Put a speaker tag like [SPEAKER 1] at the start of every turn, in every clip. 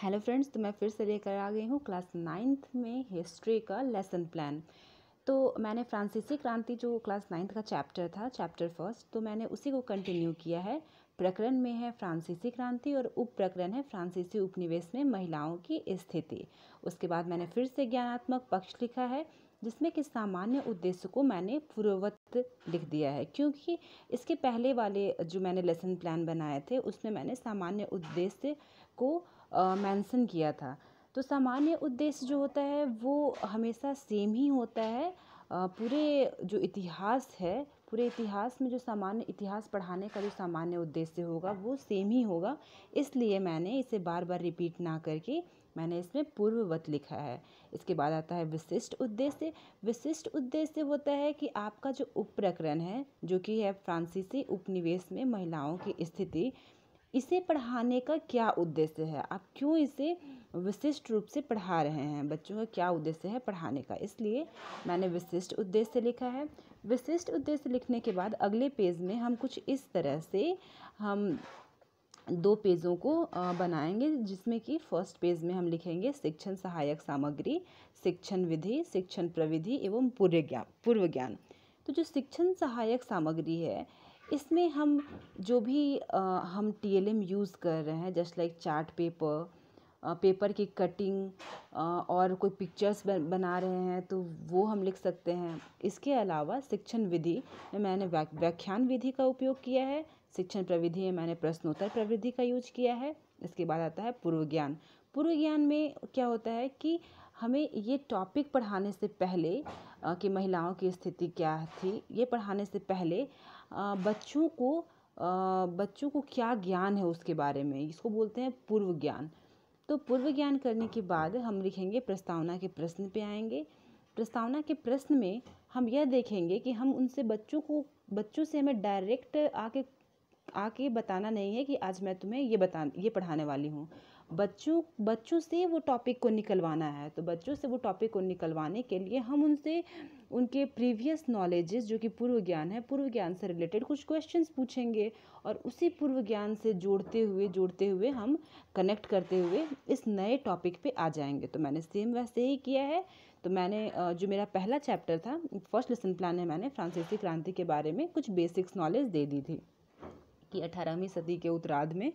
[SPEAKER 1] Hello friends, तो मैं फिर से लेकर आ गई हूँ क्लास 9th में हिस्ट्री का लेसन प्लान। तो मैंने फ्रांसीसी क्रांति जो क्लास 9th का चैप्टर था, चैप्टर फर्स्ट, तो मैंने उसी को कंटिन्यू किया है। प्रकरण में है फ्रांसीसी क्रांति और उप प्रकरण है फ्रांसीसी उपनिवेश में महिलाओं की स्थिति। उसके बाद मैंने फिर से ज्ञानात्मक पक्ष लिखा है, जिसमें कि सामान्य उद्देश्य को मैंने पूर्ववत लिख दिया है, क्योंकि इसके पहले वाले जो मैंने लेसन प्लान बनाए थे उसमें मैंने सामान्य उद्देश्य को मेंशन किया था। तो सामान्य उद्देश्य जो होता है वो हमेशा सेम ही होता है। पूरे जो इतिहास है, पूरे इतिहास में जो सामान्य इतिहास पढ़ाने का जो सामान्य उद्देश्य होगा वो सेम ही होगा। इसलिए मैंने इसे बार बार रिपीट ना करके मैंने इसमें पूर्ववत लिखा है। इसके बाद आता है विशिष्ट उद्देश्य। विशिष्ट उद्देश्य होता है कि आपका जो उप प्रकरण है, जो कि है फ्रांसीसी उपनिवेश में महिलाओं की स्थिति, इसे पढ़ाने का क्या उद्देश्य है, आप क्यों इसे विशिष्ट रूप से पढ़ा रहे हैं, बच्चों का क्या उद्देश्य है पढ़ाने का, इसलिए मैंने विशिष्ट उद्देश्य लिखा है। विशिष्ट उद्देश्य लिखने के बाद अगले पेज में हम कुछ इस तरह से हम 2 पेजों को बनाएंगे, जिसमें कि फर्स्ट पेज में हम लिखेंगे शिक्षण सहायक सामग्री, शिक्षण विधि, शिक्षण प्रविधि एवं पूर्व ज्ञान। तो जो शिक्षण सहायक सामग्री है, इसमें हम जो भी हम टीएलएम यूज़ कर रहे हैं, just like chart paper, paper की कटिंग, और कोई पिक्चर्स बना रहे हैं तो वो हम लिख सकते हैं। इसके अलावा शिक्षण विधि में मैंने व्याख्यान विधि का उपयोग किया है। शिक्षण प्रविधि में मैंने प्रश्नोत्तर प्रविधि का यूज किया है। इसके बाद आता है पूर्व ज्ञान। पूर्व ज्ञान में क्या होता है कि हमें ये टॉपिक पढ़ाने से पहले कि महिलाओं की स्थिति क्या थी, ये पढ़ाने से पहले बच्चों को क्या ज्ञान है उसके बारे में, इसको बोलते हैं पूर्व ज्ञान। तो पूर्व ज्ञान करने के बाद हम लिखेंगे प्रस्तावना के प्रश्न पे आएंगे। प्रस्तावना के प्रश्न में हम यह देखेंगे कि हम उनसे बच्चों से हमें डायरेक्ट आके बताना नहीं है कि आज मैं तुम्हें ये पढ़ाने वाली हूँ। बच्चों से वो टॉपिक को निकलवाना है। तो बच्चों से वो टॉपिक को निकलवाने के लिए हम उनसे उनके प्रीवियस नॉलेजेस, जो कि पूर्व ज्ञान है, पूर्व ज्ञान से रिलेटेड कुछ क्वेश्चंस पूछेंगे और उसी पूर्व ज्ञान से जोड़ते हुए हम कनेक्ट करते हुए इस नए टॉपिक पे आ जाएंगे। तो मैंने सेम वैसे ही किया है। तो मैंने जो मेरा पहला चैप्टर था, फर्स्ट लेसन प्लान है, मैंने फ्रांसीसी क्रांति के बारे में कुछ बेसिक्स नॉलेज दे दी थी कि 18वीं सदी के उत्तरार्ध में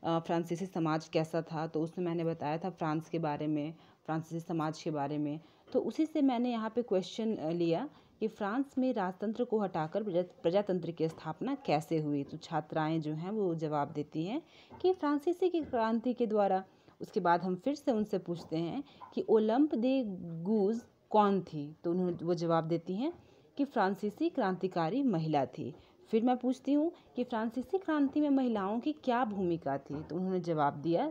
[SPEAKER 1] फ्रांसीसी समाज कैसा था। तो उसमें मैंने बताया था फ्रांस के बारे में, फ्रांसीसी समाज के बारे में। तो उसी से मैंने यहाँ पे क्वेश्चन लिया कि फ्रांस में राजतंत्र को हटाकर प्रजातंत्र की स्थापना कैसे हुई। तो छात्राएं जो हैं वो जवाब देती हैं कि फ्रांसीसी की क्रांति के द्वारा। उसके बाद हम फिर से उनसे पूछते हैं कि ओलंप दे गूज कौन थी। तो उन्होंने वो जवाब देती हैं कि फ्रांसीसी क्रांतिकारी महिला थी। फिर मैं पूछती हूँ कि फ्रांसीसी क्रांति में महिलाओं की क्या भूमिका थी। तो उन्होंने जवाब दिया,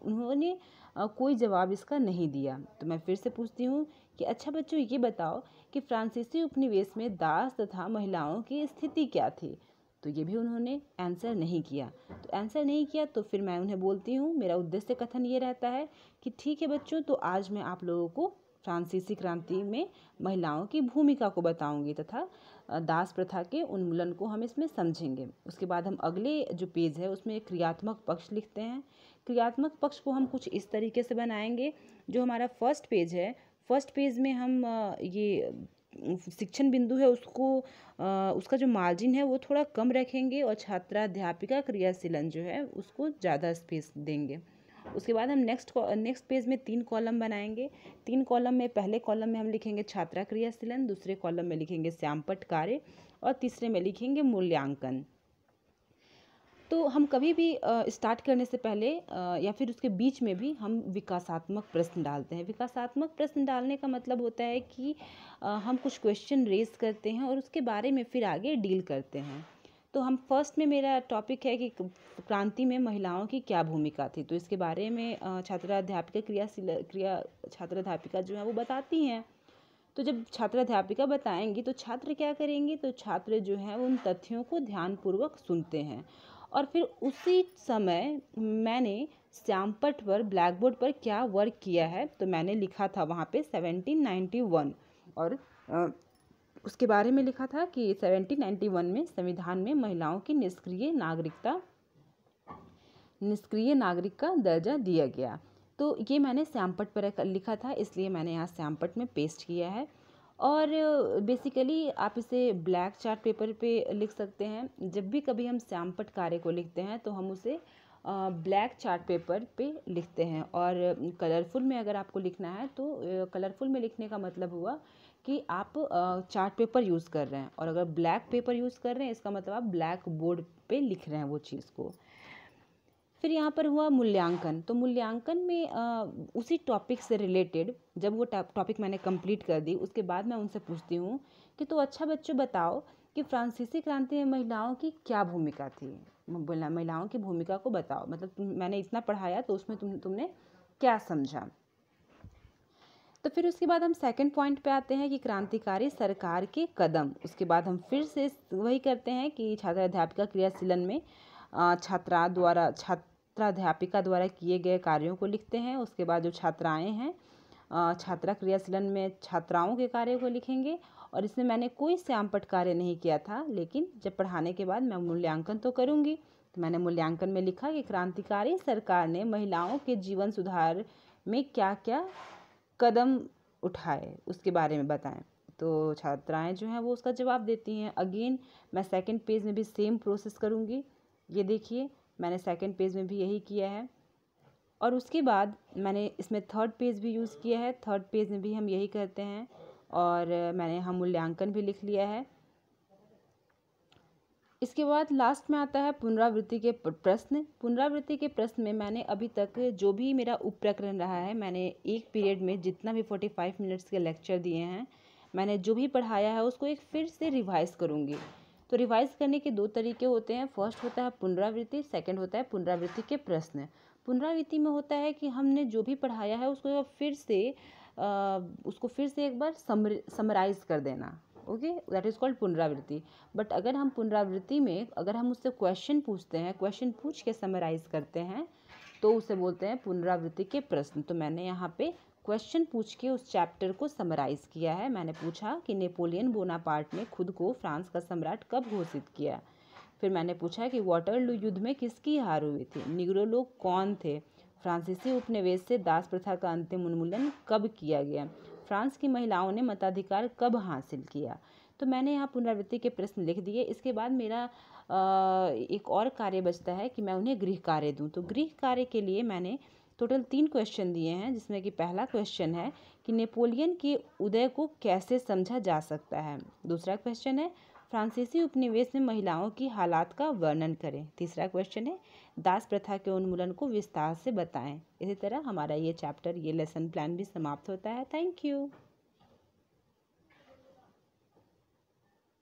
[SPEAKER 1] उन्होंने कोई जवाब इसका नहीं दिया। तो मैं फिर से पूछती हूँ कि अच्छा बच्चों, ये बताओ कि फ्रांसीसी उपनिवेश में दास तथा महिलाओं की स्थिति क्या थी। तो ये भी उन्होंने आंसर नहीं किया। तो आंसर नहीं किया तो फिर मैं उन्हें बोलती हूँ, मेरा उद्देश्य कथन ये रहता है कि ठीक है बच्चों, तो आज मैं आप लोगों को फ्रांसीसी क्रांति में महिलाओं की भूमिका को बताऊंगी तथा दास प्रथा के उन्मूलन को हम इसमें समझेंगे। उसके बाद हम अगले जो पेज है उसमें एक क्रियात्मक पक्ष लिखते हैं। क्रियात्मक पक्ष को हम कुछ इस तरीके से बनाएंगे। जो हमारा फर्स्ट पेज है, फर्स्ट पेज में हम ये शिक्षण बिंदु है उसका जो मार्जिन है वो थोड़ा कम रखेंगे और छात्राध्यापिका क्रियाशीलन जो है उसको ज़्यादा स्पेस देंगे। उसके बाद हम नेक्स्ट पेज में 3 कॉलम बनाएंगे। 3 कॉलम में पहले कॉलम में हम लिखेंगे छात्रा क्रियाशीलन, दूसरे कॉलम में लिखेंगे श्यामपट्ट कार्य और तीसरे में लिखेंगे मूल्यांकन। तो हम कभी भी स्टार्ट करने से पहले या फिर उसके बीच में भी हम विकासात्मक प्रश्न डालते हैं। विकासात्मक प्रश्न डालने का मतलब होता है कि हम कुछ क्वेश्चन रेज करते हैं और उसके बारे में फिर आगे डील करते हैं। तो हम फर्स्ट में मेरा टॉपिक है कि क्रांति में महिलाओं की क्या भूमिका थी। तो इसके बारे में छात्राध्यापिका जो है वो बताती हैं। तो जब छात्राध्यापिका बताएंगी तो छात्र क्या करेंगे, तो छात्र जो हैं उन तथ्यों को ध्यानपूर्वक सुनते हैं। और फिर उसी समय मैंने श्यामपट्ट पर ब्लैक बोर्ड पर क्या वर्क किया है, तो मैंने लिखा था वहाँ पे 1791 और उसके बारे में लिखा था कि 1791 में संविधान में महिलाओं की निष्क्रिय नागरिकता निष्क्रिय नागरिक का दर्जा दिया गया। तो ये मैंने श्यामपट्ट पर लिखा था, इसलिए मैंने यहाँ श्यामपट्ट में पेस्ट किया है। और बेसिकली आप इसे ब्लैक चार्ट पेपर पे लिख सकते हैं। जब भी कभी हम श्यामपट्ट कार्य को लिखते हैं तो हम उसे ब्लैक चार्ट पेपर पे लिखते हैं। और कलरफुल में अगर आपको लिखना है तो कलरफुल में लिखने का मतलब हुआ कि आप चार्ट पेपर यूज़ कर रहे हैं, और अगर ब्लैक पेपर यूज़ कर रहे हैं इसका मतलब आप ब्लैक बोर्ड पे लिख रहे हैं वो चीज़ को। फिर यहाँ पर हुआ मूल्यांकन। तो मूल्यांकन में उसी टॉपिक से रिलेटेड जब वो टॉपिक मैंने कंप्लीट कर दी उसके बाद मैं उनसे पूछती हूँ कि तो अच्छा बच्चों बताओ कि फ्रांसीसी क्रांति में महिलाओं की क्या भूमिका थी। बोला महिलाओं की भूमिका को बताओ, मतलब मैंने इतना पढ़ाया तो उसमें तुमने क्या समझा। तो फिर उसके बाद हम सेकंड पॉइंट पे आते हैं कि क्रांतिकारी सरकार के कदम। उसके बाद हम फिर से वही करते हैं कि छात्र अध्यापिका क्रियाशीलन में छात्राध्यापिका द्वारा किए गए कार्यों को लिखते हैं। उसके बाद जो छात्राएं हैं छात्रा क्रियाशीलन में छात्राओं के कार्य को लिखेंगे। और इसमें मैंने कोई श्यामपट्ट कार्य नहीं किया था, लेकिन जब पढ़ाने के बाद मैं मूल्यांकन तो करूँगी। तो मैंने मूल्यांकन में लिखा कि क्रांतिकारी सरकार ने महिलाओं के जीवन सुधार में क्या क्या कदम उठाए उसके बारे में बताएं। तो छात्राएं जो हैं वो उसका जवाब देती हैं। अगेन मैं सेकंड पेज में भी सेम प्रोसेस करूँगी। ये देखिए मैंने सेकंड पेज में भी यही किया है। और उसके बाद मैंने इसमें थर्ड पेज भी यूज़ किया है। थर्ड पेज में भी हम यही करते हैं। और मैंने यहाँ मूल्यांकन भी लिख लिया है। इसके बाद लास्ट में आता है पुनरावृत्ति के प्रश्न। पुनरावृत्ति के प्रश्न में मैंने अभी तक जो भी मेरा उप प्रकरण रहा है, मैंने एक पीरियड में जितना भी 45 मिनट्स के लेक्चर दिए हैं, मैंने जो भी पढ़ाया है उसको एक फिर से रिवाइज़ करूँगी। तो रिवाइज़ करने के दो तरीके होते हैं। फर्स्ट होता है पुनरावृत्ति, सेकंड होता है पुनरावृत्ति के प्रश्न। पुनरावृत्ति में होता है कि हमने जो भी पढ़ाया है उसको फिर से एक बार समराइज़ कर देना। ओके, दैट इज़ कॉल्ड पुनरावृत्ति। बट अगर हम पुनरावृत्ति में अगर हम उससे क्वेश्चन पूछते हैं, क्वेश्चन पूछ के समराइज़ करते हैं, तो उसे बोलते हैं पुनरावृत्ति के प्रश्न। तो मैंने यहाँ पे क्वेश्चन पूछ के उस चैप्टर को समराइज़ किया है। मैंने पूछा कि नेपोलियन बोनापार्ट ने खुद को फ्रांस का सम्राट कब घोषित किया। फिर मैंने पूछा कि वाटरलू युद्ध में किसकी हार हुई थी, निग्रो लोग कौन थे, फ्रांसीसी उपनिवेश से दास प्रथा का अंतिम उन्मूलन कब किया गया, फ्रांस की महिलाओं ने मताधिकार कब हासिल किया। तो मैंने यहाँ पुनरावृत्ति के प्रश्न लिख दिए। इसके बाद मेरा एक और कार्य बचता है कि मैं उन्हें गृह कार्य दूँ। तो गृह कार्य के लिए मैंने टोटल 3 क्वेश्चन दिए हैं, जिसमें कि पहला क्वेश्चन है कि नेपोलियन के उदय को कैसे समझा जा सकता है। दूसरा क्वेश्चन है फ्रांसीसी उपनिवेश में महिलाओं की हालात का वर्णन करें। तीसरा क्वेश्चन है दास प्रथा के उन्मूलन को विस्तार से बताएं। इसी तरह हमारा ये चैप्टर, ये लेसन प्लान भी समाप्त होता है। Thank you.